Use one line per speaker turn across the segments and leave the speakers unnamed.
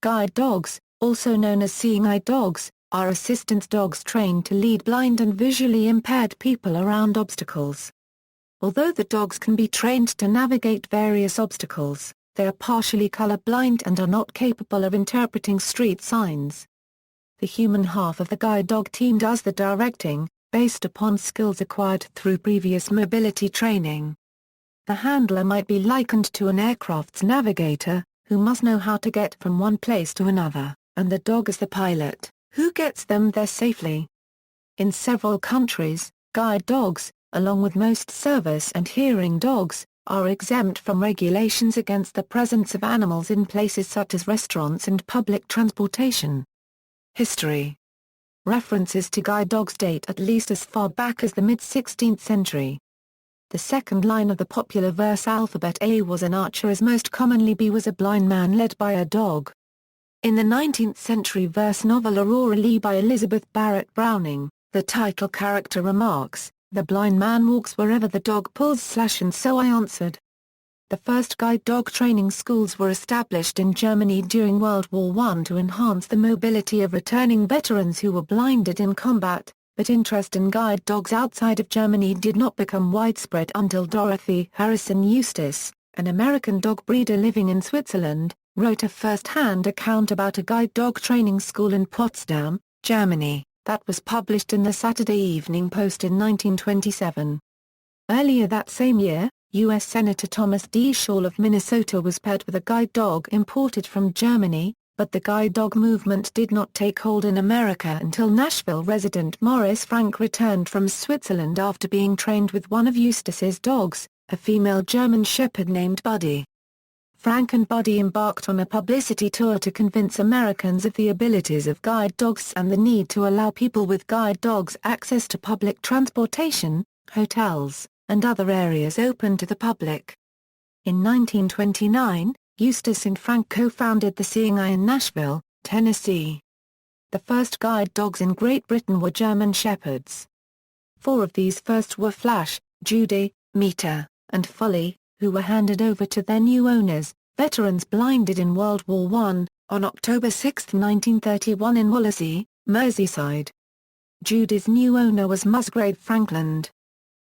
Guide dogs, also known as seeing eye dogs, are assistance dogs trained to lead blind and visually impaired people around obstacles. Although the dogs can be trained to navigate various obstacles, they are partially color-blind and are not capable of interpreting street signs. The human half of the guide dog team does the directing, based upon skills acquired through previous mobility training. The handler might be likened to an aircraft's navigator, who must know how to get from one place to another, and the dog is the pilot, who gets them there safely. In several countries, guide dogs, along with most service and hearing dogs, are exempt from regulations against the presence of animals in places such as restaurants and public transportation. History. References to guide dogs date at least as far back as the mid-16th century. The second line of the popular verse alphabet A was an archer, as most commonly B was a blind man led by a dog. In the 19th century verse novel Aurora Leigh by Elizabeth Barrett Browning, the title character remarks, "The blind man walks wherever the dog pulls / and so I answered." The first guide dog training schools were established in Germany during World War I to enhance the mobility of returning veterans who were blinded in combat, but interest in guide dogs outside of Germany did not become widespread until Dorothy Harrison Eustace, an American dog breeder living in Switzerland, wrote a first-hand account about a guide dog training school in Potsdam, Germany, that was published in the Saturday Evening Post in 1927. Earlier that same year, U.S. Senator Thomas D. Schall of Minnesota was paired with a guide dog imported from Germany, but the guide dog movement did not take hold in America until Nashville resident Maurice Frank returned from Switzerland after being trained with one of Eustace's dogs, a female German Shepherd named Buddy. Frank and Buddy embarked on a publicity tour to convince Americans of the abilities of guide dogs and the need to allow people with guide dogs access to public transportation, hotels, and other areas open to the public. In 1929, Eustace and Frank co-founded the Seeing Eye in Nashville, Tennessee. The first guide dogs in Great Britain were German Shepherds. 4 of these first were Flash, Judy, Meter, and Folly, who were handed over to their new owners, veterans blinded in World War I, on October 6, 1931 in Wallasey, Merseyside. Judy's new owner was Musgrave Frankland.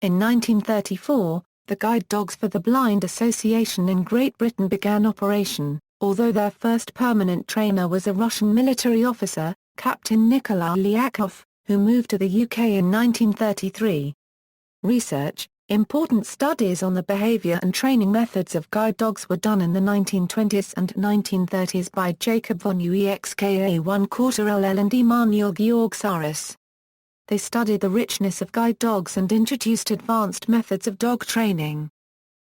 In 1934, the Guide Dogs for the Blind Association in Great Britain began operation, although their first permanent trainer was a Russian military officer, Captain Nikolai Lyakov, who moved to the UK in 1933. Research. Important studies on the behavior and training methods of guide dogs were done in the 1920s and 1930s by Jacob von Uexka1 Corterell and Emanuel Georg Saris. They studied the richness of guide dogs and introduced advanced methods of dog training.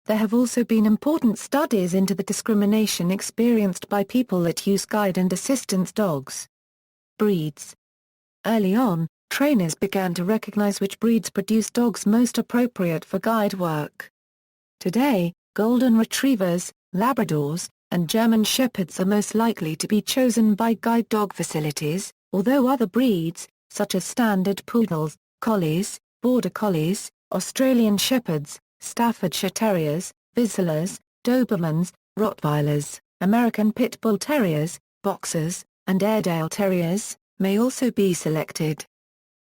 There have also been important studies into the discrimination experienced by people that use guide and assistance dogs. Breeds. Early on, trainers began to recognize which breeds produce dogs most appropriate for guide work. Today, Golden Retrievers, Labradors, and German Shepherds are most likely to be chosen by guide dog facilities, although other breeds, such as Standard Poodles, Collies, Border Collies, Australian Shepherds, Staffordshire Terriers, Vizslas, Dobermans, Rottweilers, American Pit Bull Terriers, Boxers, and Airedale Terriers, may also be selected.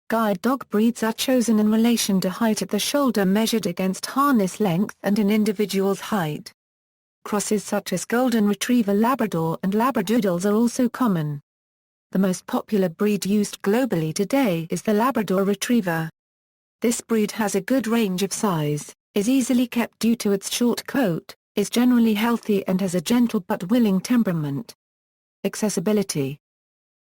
Guide dog breeds are chosen in relation to height at the shoulder measured against harness length and an individual's height. Crosses such as Golden Retriever Labrador and Labradoodles are also common. The most popular breed used globally today is the Labrador Retriever. This breed has a good range of size, is easily kept due to its short coat, is generally healthy and has a gentle but willing temperament. Accessibility.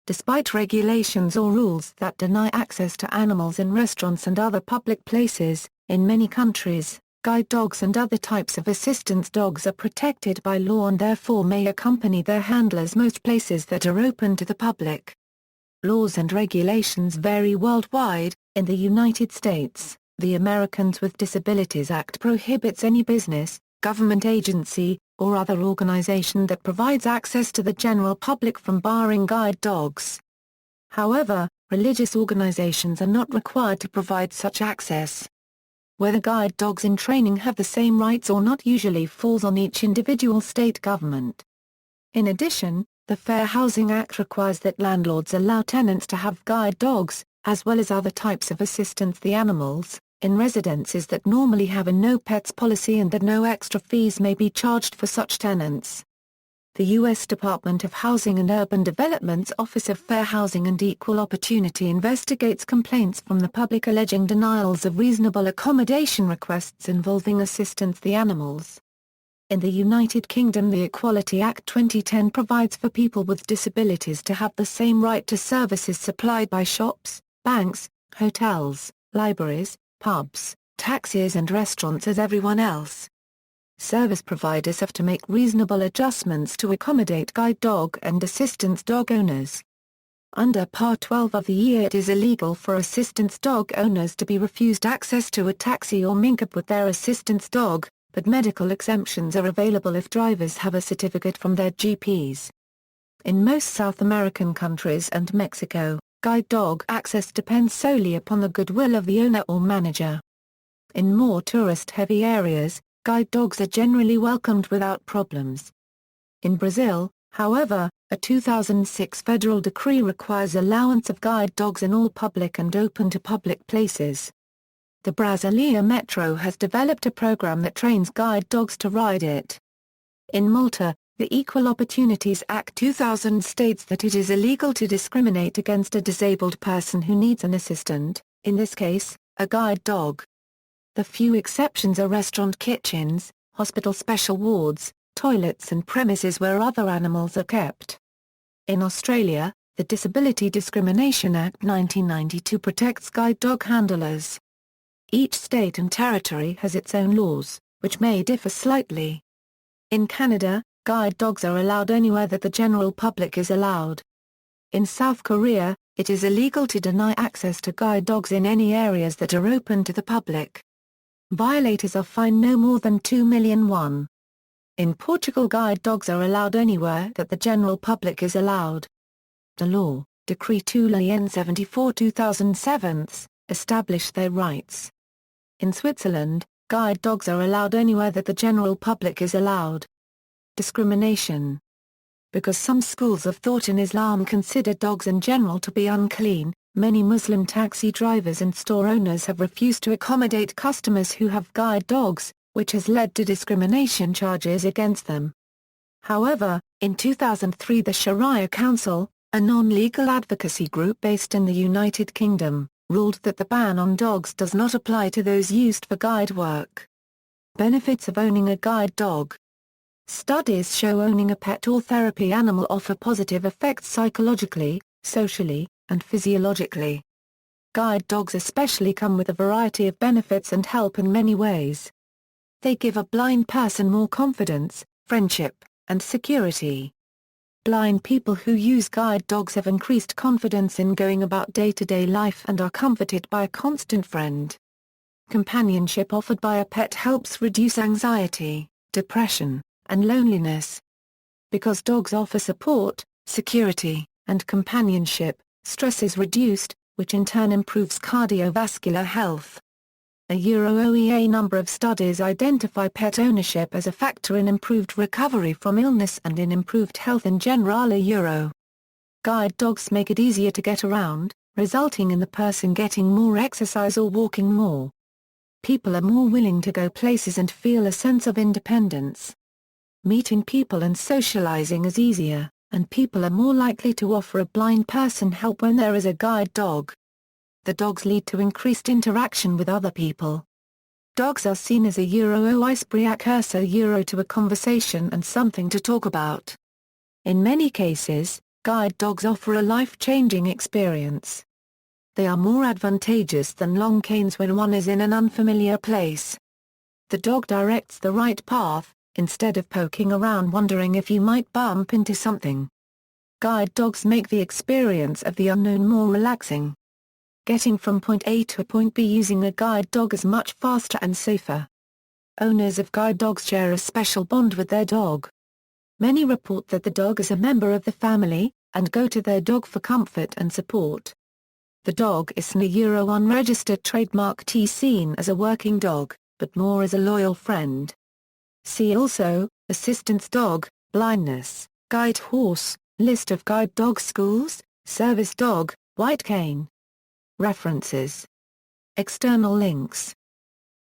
Despite regulations or rules that deny access to animals in restaurants and other public places, in many countries, guide dogs and other types of assistance dogs are protected by law and therefore may accompany their handlers most places that are open to the public. Laws and regulations vary worldwide. In the United States, the Americans with Disabilities Act prohibits any business, government agency, or other organization that provides access to the general public from barring guide dogs. However, religious organizations are not required to provide such access. Whether guide dogs in training have the same rights or not usually falls on each individual state government. In addition, The Fair Housing Act requires that landlords allow tenants to have guide dogs, as well as other types of assistance the animals, in residences that normally have a no pets policy and that no extra fees may be charged for such tenants. The U.S. Department of Housing and Urban Development's Office of Fair Housing and Equal Opportunity investigates complaints from the public alleging denials of reasonable accommodation requests involving assistance the animals. In the United Kingdom, the Equality Act 2010 provides for people with disabilities to have the same right to services supplied by shops, banks, hotels, libraries, pubs, taxis and restaurants as everyone else. Service providers have to make reasonable adjustments to accommodate guide dog and assistance dog owners. Under Part 12 of the EA, it is illegal for assistance dog owners to be refused access to a taxi or link up with their assistance dog, but medical exemptions are available if drivers have a certificate from their GPs. In most South American countries and Mexico, guide dog access depends solely upon the goodwill of the owner or manager. In more tourist-heavy areas, guide dogs are generally welcomed without problems. In Brazil, however, a 2006 federal decree requires allowance of guide dogs in all public and open-to-public places. The Brasilia Metro has developed a program that trains guide dogs to ride it. In Malta, the Equal Opportunities Act 2000 states that it is illegal to discriminate against a disabled person who needs an assistant, in this case, a guide dog. The few exceptions are restaurant kitchens, hospital special wards, toilets and premises where other animals are kept. In Australia, the Disability Discrimination Act 1992 protects guide dog handlers. Each state and territory has its own laws, which may differ slightly. In Canada, guide dogs are allowed anywhere that the general public is allowed. In South Korea, it is illegal to deny access to guide dogs in any areas that are open to the public. Violators are fined no more than $2 million. In Portugal, guide dogs are allowed anywhere that the general public is allowed. The law, Decree 2-Lien 74/2007, established their rights. In Switzerland, guide dogs are allowed anywhere that the general public is allowed. Discrimination. Because some schools of thought in Islam consider dogs in general to be unclean, many Muslim taxi drivers and store owners have refused to accommodate customers who have guide dogs, which has led to discrimination charges against them. However, in 2003 the Sharia Council, a non-legal advocacy group based in the United Kingdom, ruled that the ban on dogs does not apply to those used for guide work. Benefits of owning a guide dog. Studies show owning a pet or therapy animal offer positive effects psychologically, socially, and physiologically. Guide dogs especially come with a variety of benefits and help in many ways. They give a blind person more confidence, friendship, and security. Blind people who use guide dogs have increased confidence in going about day-to-day life and are comforted by a constant friend. Companionship offered by a pet helps reduce anxiety, depression, and loneliness. Because dogs offer support, security, and companionship, stress is reduced, which in turn improves cardiovascular health. A OEA number of studies identify pet ownership as a factor in improved recovery from illness and in improved health in general. Guide dogs make it easier to get around, resulting in the person getting more exercise or walking more. People are more willing to go places and feel a sense of independence. Meeting people and socializing is easier, and people are more likely to offer a blind person help when there is a guide dog. The dogs lead to increased interaction with other people. Dogs are seen as a icebreaker to a conversation and something to talk about. In many cases, guide dogs offer a life-changing experience. They are more advantageous than long canes when one is in an unfamiliar place. The dog directs the right path, instead of poking around wondering if you might bump into something. Guide dogs make the experience of the unknown more relaxing. Getting from point A to point B using a guide dog is much faster and safer. Owners of guide dogs share a special bond with their dog. Many report that the dog is a member of the family, and go to their dog for comfort and support. The dog is an unregistered trademark seen as a working dog, but more as a loyal friend. See also, assistance dog, blindness, guide horse, List of guide dog schools, service dog, white cane. References. External links.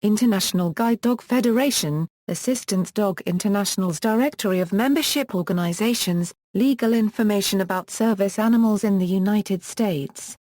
International Guide Dog Federation, Assistance Dog International's Directory of Membership Organizations, legal information about service animals in the United States.